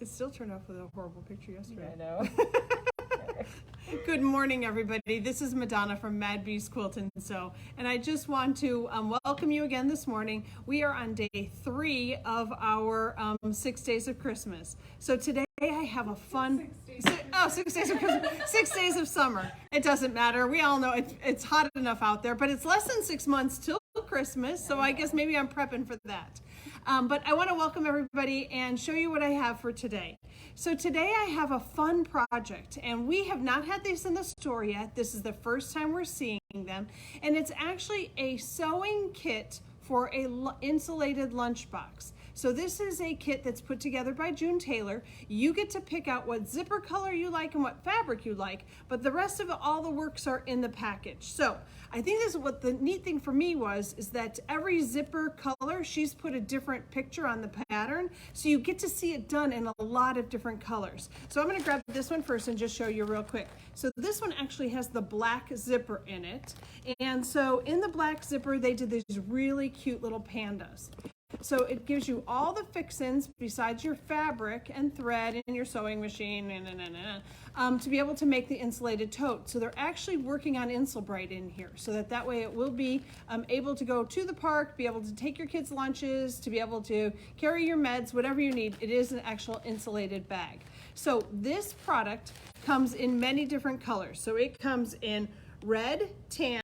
It still turned off with a horrible picture yesterday. I know. Good morning, everybody. This is Madonna from Mad Bees Quilt and Sew, and I just want to welcome you again this morning. We are on day 3 of our 6 days of Christmas. So today I have a fun 6 days of Christmas, 6 days of summer. It doesn't matter. We all know it's hot enough out there, but it's less than 6 months till Christmas, so I guess maybe I'm prepping for that. But I want to welcome everybody and show you what I have for today. So today I have a fun project, and we have not had these in the store yet. This is the first time we're seeing them, and it's actually a sewing kit for a insulated lunchbox. So this is a kit that's put together by Tailor. You get to pick out what zipper color you like and what fabric you like, but the rest of it, all the works are in the package. So I think this is what the neat thing for me is that every zipper color, she's put a different picture on the pattern, so you get to see it done in a lot of different colors. So I'm gonna grab this one first and just show you real quick. So this one actually has the black zipper in it. And so in the black zipper, they did these really cute little pandas. So it gives you all the fixins besides your fabric and thread and your sewing machine to be able to make the insulated tote. So they're actually working on Insulated in here so that way it will be able to go to the park, be able to take your kids' lunches, to be able to carry your meds, whatever you need. It is an actual insulated bag. So this product comes in many different colors. So it comes in red, tan,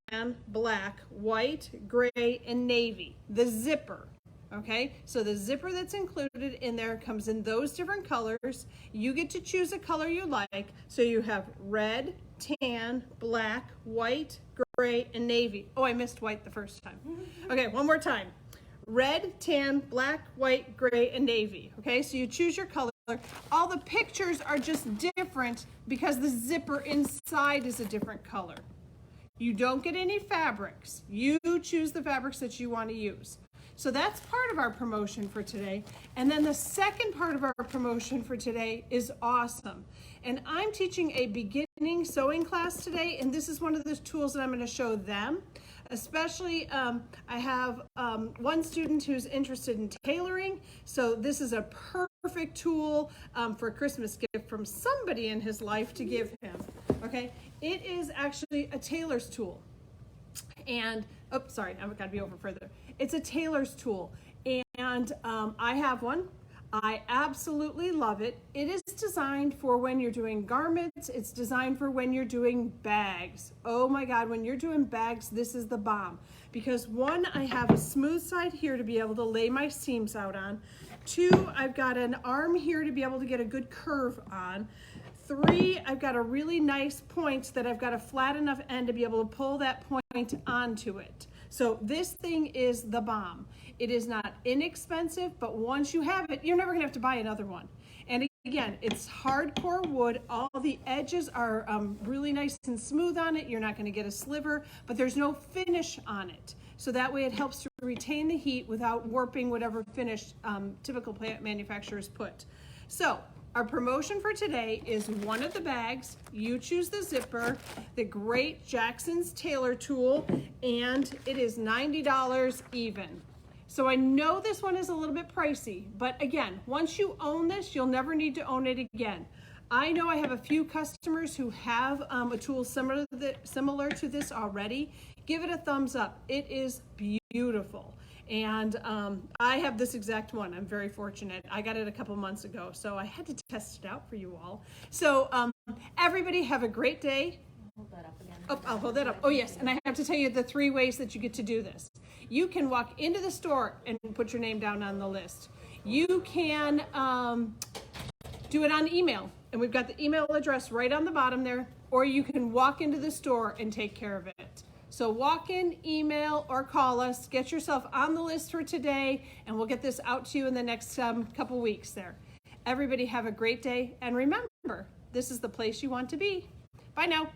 black, white, gray, and navy. The zipper. Okay, so the zipper that's included in there comes in those different colors. You get to choose a color you like. So you have red, tan, black, white, gray, and navy. Oh, I missed white the first time. Okay, one more time. Red, tan, black, white, gray, and navy. Okay, so you choose your color. All the pictures are just different because the zipper inside is a different color. You don't get any fabrics. You choose the fabrics that you want to use. So that's part of our promotion for today. And then the second part of our promotion for today is awesome. And I'm teaching a beginning sewing class today, and this is one of the tools that I'm going to show them. Especially, I have one student who's interested in tailoring. So this is a perfect tool for a Christmas gift from somebody in his life to give him. Okay, it is actually a tailor's tool. And, oops, sorry, I've got to be over further. It's a tailor's tool, and I have one. I absolutely love it. It is designed for when you're doing garments. It's designed for when you're doing bags. Oh my God, when you're doing bags, this is the bomb. Because one, I have a smooth side here to be able to lay my seams out on. 2, I've got an arm here to be able to get a good curve on. 3, I've got a really nice point that I've got a flat enough end to be able to pull that point onto it. So this thing is the bomb. It is not inexpensive, but once you have it, you're never gonna have to buy another one. And again, it's hardcore wood. All the edges are really nice and smooth on it. You're not gonna get a sliver, but there's no finish on it. So that way it helps to retain the heat without warping whatever finish typical plant manufacturers put. So our promotion for today is one of the bags. You choose the zipper, the great Jackson's Tailor tool, and it is $90 even. So I know this one is a little bit pricey, but again, once you own this, you'll never need to own it again. I know I have a few customers who have a tool similar to this already. Give it a thumbs up. It is beautiful. And I have this exact one. I'm very fortunate. I got it a couple months ago, so I had to test it out for you all. So everybody have a great day. Hold that up again. Oh, I'll hold that up. Oh yes, and I have to tell you the 3 ways that you get to do this. You can walk into the store and put your name down on the list. You can do it on email, and we've got the email address right on the bottom there, or you can walk into the store and take care of it. So walk in, email, or call us. Get yourself on the list for today, and we'll get this out to you in the next couple weeks there. Everybody have a great day, and remember, this is the place you want to be. Bye now.